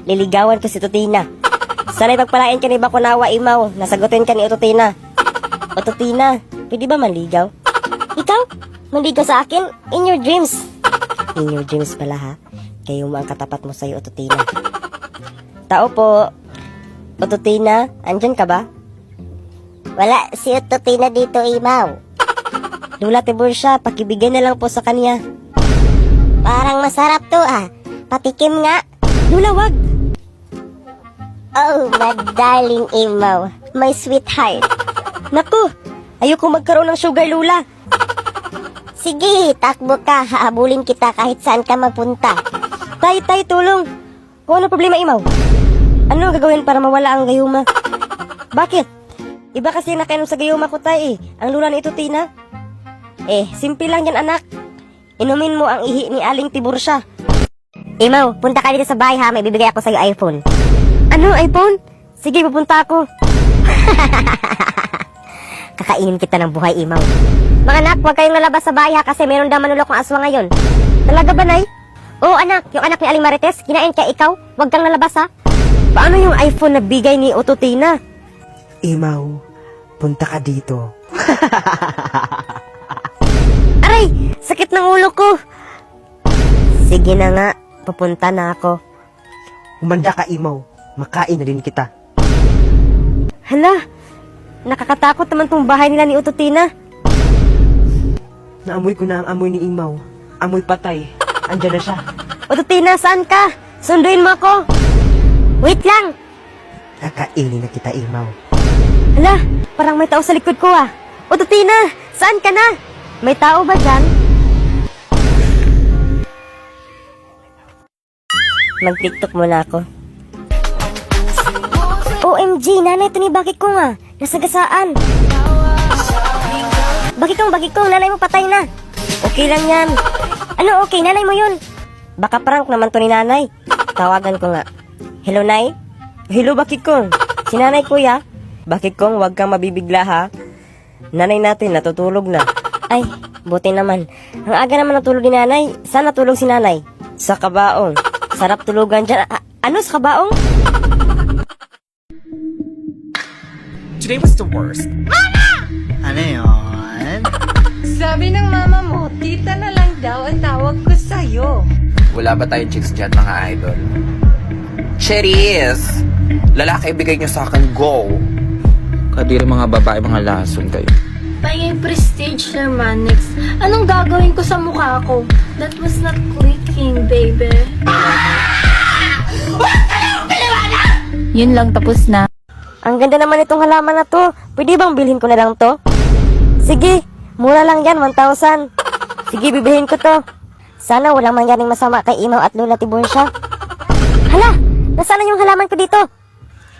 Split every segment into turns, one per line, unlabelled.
Liligawan ko si Tutina. Sana'y pagpalain ka ni Bakunawa, Imaw. Nasagutin ka ni Tutina. O Tutina, pwede ba manligaw? Ikaw? Manligaw sa akin? In your dreams. In your dreams pala ha. Kayo mo ang katapat mo sa'yo, Tutina. Tao po. Tutina, andyan ka ba?
Wala si Tutina dito, Imaw.
Lula Tiburcia, pakibigay na lang po sa kanya.
Parang masarap to ah. Patikim nga.
Lula, wag.
Oh, my darling Imaw. My sweetheart.
Naku, ayoko magkaroon ng sugar, Lula.
Sige, takbo ka. Haabulin kita kahit saan ka magpunta.
Tay, tulong. Kung ano problema, Imaw? Ano ang gagawin para mawala ang gayuma? Bakit? Iba kasi nakainom sa gayuma ko, tay, Ang lula ni Tutina. Simple lang yan, anak. Inumin mo ang ihi ni Aling Tiburcia.
Imaw, punta ka dito sa bahay ha. May bibigay ako sa'yo iPhone.
Ano, iPhone? Sige, pupunta ako.
Kakainin kita ng buhay, Imaw. Mga anak, huwag kayong lalabas sa bahay ha, kasi meron daw manulok ng aswang ngayon.
Talaga ba, Nay?
Oo, anak. Yung anak ni Aling Marites, kinain kaya ikaw. Huwag kang lalabas ha.
Paano yung iPhone na bigay ni Tutina?
Imaw, punta ka dito.
Aray! Sakit ng ulo ko! Sige na nga, pupunta na ako.
Humanda ka, Imaw. Makain na din kita.
Hala, nakakatakot naman tong bahay nila ni Tutina.
Naamoy ko na ang amoy ni Imaw. Amoy patay. Andyan na siya.
Tutina, saan ka? Sunduin mo ako.
Wait lang.
Kakainin na kita, Imaw.
Hala, parang may tao sa likod ko ah. Tutina, saan ka na? May tao ba dyan? Mag-tiktok muna ako.
OMG, nanay, ito ni Bakit ko nga. Nasagasaan. Bakit kong, nanay mo patay na.
Okay lang yan.
Ano okay, nanay mo yun?
Baka prank naman to ni nanay. Tawagan ko nga. Hello, Nay? Hello, Bakit kong? Si nanay, kuya. Bakit kong, wag kang mabibigla ha. Nanay natin, natutulog na. Ay, buti naman. Ang aga naman natulog ni nanay. Saan natulog si nanay? Sa kabaong. Sarap tulugan dyan. Ano sa kabaong?
Today was the worst.
Ano yun?
Sabi ng mama mo, tita na lang daw ang tawag ko sa'yo.
Wala ba tayong chicks dyan, mga idol? Cherries! Lalaki ibigay nyo sa akin, go! Kadiri mga babae, mga lason kayo.
Panging prestige, Hermanix. Anong gagawin ko sa mukha ko? That was not clicking, baby. Yun lang, tapos na.
Ang ganda naman itong halaman na to. Pwede bang bilhin ko na lang to? Sige, mura lang yan, 1,000. Sige, bibilhin ko to. Sana walang mangyaring masama kay Imaw at Lula Tiburcia. Hala, nasaan na yung halaman ko dito?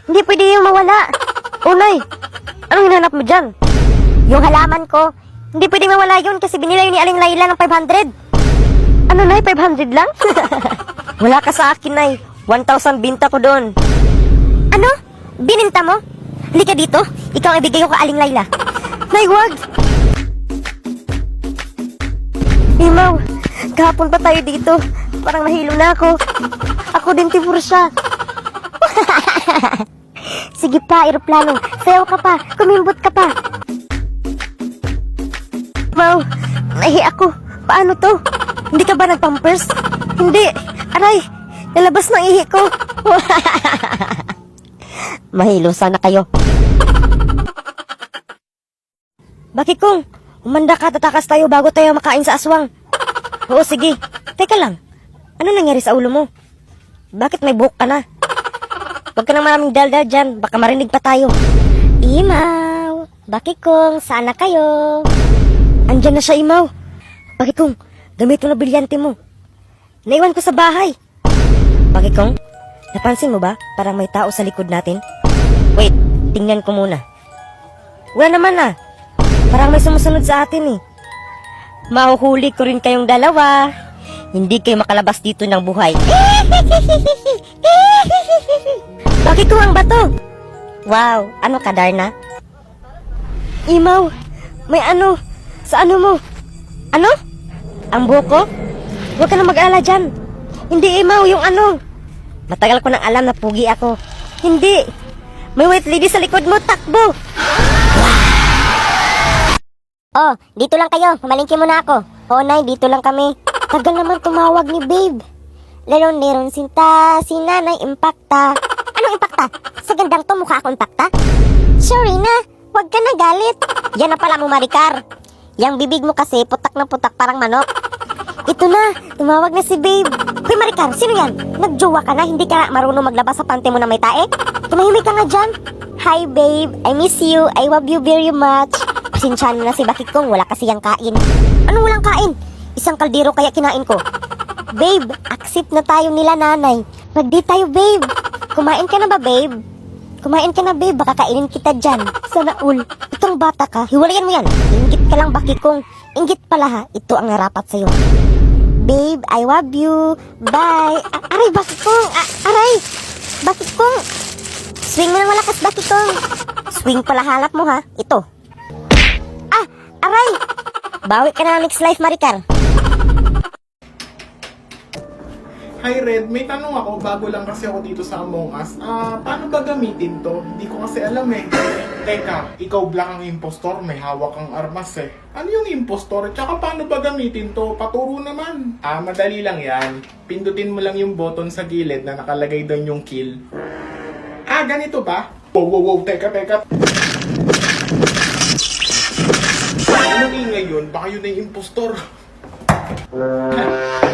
Hindi pwede yung mawala. Unay, anong hinahanap mo dyan?
Yung halaman ko, hindi pwede mawala yun kasi binila yun ni Aling Layla ng 500.
Ano, Nay? 500 lang? Wala ka sa akin, Nay. 1,000 binta ko doon.
Ano? Bininta mo? Halika dito, ikaw ang ibigay ko kay Aling Layla.
Nay, wag! Imaw, kahapon pa tayo dito. Parang nahilo na ako. Ako din, Tiburcia.
Sige pa, eroplano. Sayaw ka pa, kumimbot ka pa.
Imaw, nahi ako. Paano to? Hindi ka ba nagpampers? Hindi. Aray, lalabas ng ihi ko.
Mahilo sana kayo.
Bakit kung umanda ka, tatakas tayo bago tayo makain sa aswang? Oo, sige. Teka lang. Ano nangyari sa ulo mo? Bakit may buhok ka na? Huwag ka nang maraming daldal dyan. Baka marinig pa tayo.
Imaw, Bakit kung, saan na kayo?
Andyan na siya, Imaw. Bakit kung, gamit mo na brilyante mo. Naiwan ko sa bahay. Bakit kung, napansin mo ba? Parang may tao sa likod natin. Wait, tingnan ko muna. Wala naman ah. Parang may sumusunod sa atin eh. Mahuhuli ko rin kayong dalawa. Hindi kayo makalabas dito ng buhay. Bakit ko ang bato? Wow, ano ka, Darna? Imaw, may ano? Sa ano mo? Ano? Ang buko? Huwag ka na mag-alala dyan. Hindi, Imaw, yung ano? Matagal ko nang alam na pugi ako. Hindi! May white lady sa likod mo, takbo!
Oh, dito lang kayo. Mamalingki muna ako. Oo, Nay, dito lang kami. Tagal naman tumawag ni Babe. Leron sinta, si Nanay Impacta. Anong Impacta? Sa gandang to, mukha ako Impacta? Sorry na, wag ka na galit. Yan na pala mo, Maricar. Yang bibig mo kasi, putak na putak parang manok. Ito na, tumawag na si Babe. Hoy, Maricar, sino yan? Nagjowa ka na, hindi ka na marunong maglabas sa pante mo na may tae? Tumahimik ka nga dyan. Hi, Babe. I miss you. I love you very much. Pasensyahan mo na si Bakit Kong, wala kasi yang kain. Anong walang kain? Isang kaldero kaya kinain ko. Babe, accept na tayo nila nanay. Mag-date tayo, babe. Kumain ka na ba, babe? Kumain ka na, babe. Baka kainin kita dyan. Sana all. Itong bata ka, hiwalayan mo yan. Inggit ka lang, Bakit Kong. Inggit pala ha. Ito ang narapat sa'yo. Babe, I love you. Bye. Aray, Bakit Kong. Aray. Bakit Kong. Swing mo ng malakas, Bakit Kong. Swing pala hanap mo ha. Ito. Aray. Bawi ka na next life, Maricar.
Hi Red, may tanong ako, bago lang kasi ako dito sa Among Us. Paano ba gamitin to? Hindi ko kasi alam eh. Teka, ikaw Black ang impostor, may hawak kang armas eh. Ano yung impostor? Tsaka paano ba gamitin to? Paturo naman. Madali lang yan. Pindutin mo lang yung button sa gilid na nakalagay doon yung kill. Ganito ba? Wow, teka. Anong ingay yun? Baka yun ay impostor.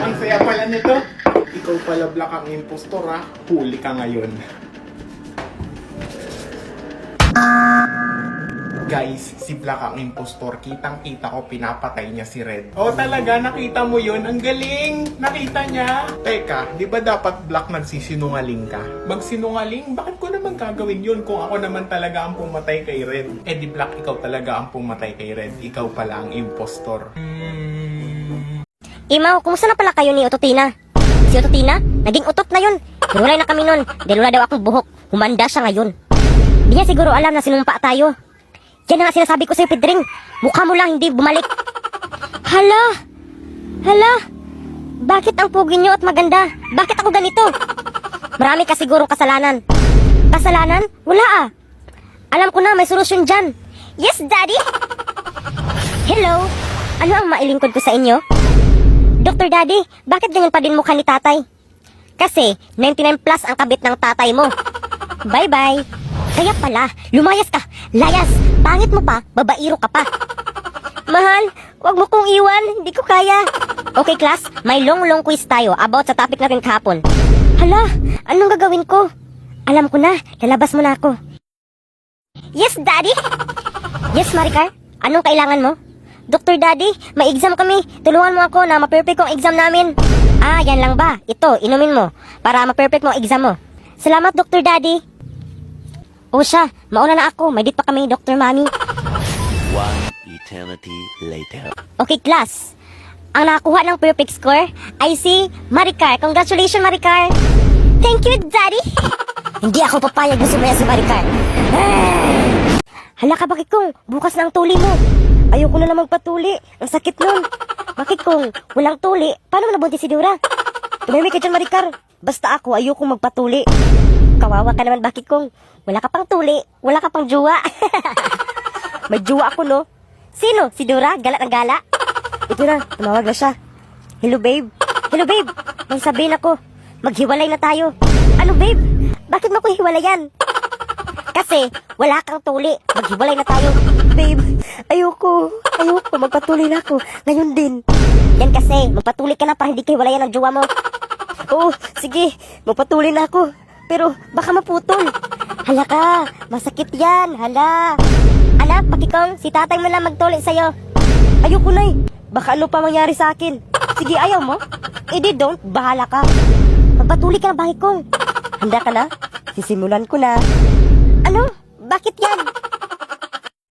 Ang saya pala nito. Ikaw pala Black ang impostor ha. Huli ka ngayon. Guys, si Black ang impostor. Kitang-kita ko pinapatay niya si Red. Oh talaga? Nakita mo yun? Ang galing! Nakita niya? Teka, di ba dapat Black nagsisinungaling ka? Magsinungaling? Bakit ko naman gagawin yun kung ako naman talaga ang pumatay kay Red? Eh di Black, ikaw talaga ang pumatay kay Red. Ikaw pala ang impostor.
Imaw, kumusta na pala kayo ni Ototina? Si Ototina? Naging utot na yun. Hinulay na kami nun. Dahil wala daw akong buhok. Humanda siya ngayon. Di niya siguro alam na sinumpa tayo. Yan na nga sinasabi ko sa'yo, Pedring. Mukha mo lang hindi bumalik. Hala? Bakit ang pugi niyo at maganda? Bakit ako ganito? Marami ka sigurong kasalanan. Kasalanan? Wala Alam ko na, may solusyon dyan. Yes, Daddy! Hello? Ano ang mailingkod ko sa inyo? Dr. Daddy, bakit ganyan pa din mukha ni tatay? Kasi, 99 plus ang kabit ng tatay mo. Bye-bye. Kaya pala, lumayas ka. Layas. Pangit mo pa, babairo ka pa. Mahal, wag mo kong iwan. Hindi ko kaya. Okay, class, may long quiz tayo about sa topic natin kahapon. Hala, anong gagawin ko? Alam ko na, lalabas mo na ako. Yes, Daddy? Yes, Maricar? Anong kailangan mo? Dr. Daddy, may exam kami. Tulungan mo ako na ma-perfect kong exam namin. Yan lang ba? Ito, inumin mo para ma-perfect mo ang exam mo. Salamat, Dr. Daddy. O siya, mauna na ako. May date pa kami, Dr. Mami.
One eternity later.
Okay, class. Ang nakakuha ng perfect score ay si Maricar. Congratulations, Maricar. Thank you, Daddy. Hindi ako papayag na sumaya si Maricar. Hala ka, Bakit Kong? Bukas na ang tuli mo. Ayoko na lang magpatuli. Ang sakit nun. Bakit Kong? Walang tuli. Paano mo nabuntis si Dura? Tumimik ka dyan, Maricar. Basta ako, ayoko magpatuli. Kawawa ka naman, Bakit Kong? Wala ka pang tuli. Wala ka pang juwa. May juwa ako, no? Sino? Si Dura? Gala ng gala? Ito na, tumawag na siya. Hello, babe. Hello, babe. May sabihin ako. Maghiwalay na tayo. Ano, babe? Bakit mo ko hiwalayan? Kasi, wala kang tuli. Maghiwalay na tayo. Babe, ayoko. Magpatuloy na ako. Ngayon din. Yan kasi, magpatuloy ka na para hindi hiwalayan ng jowa mo. Oo, sige. Magpatuloy na ako. Pero, baka maputol. Hala ka, masakit yan. Hala. Anak, Bakit Kong, si tatay mo lang magtuli sa'yo. Ayoko na Baka ano pa mangyari sa akin. Sige, ayaw mo? Edi don't, bahala ka. Magpatuloy ka na, Bakit Kong. Handa ka na? Sisimulan ko na. Ano? Bakit yan?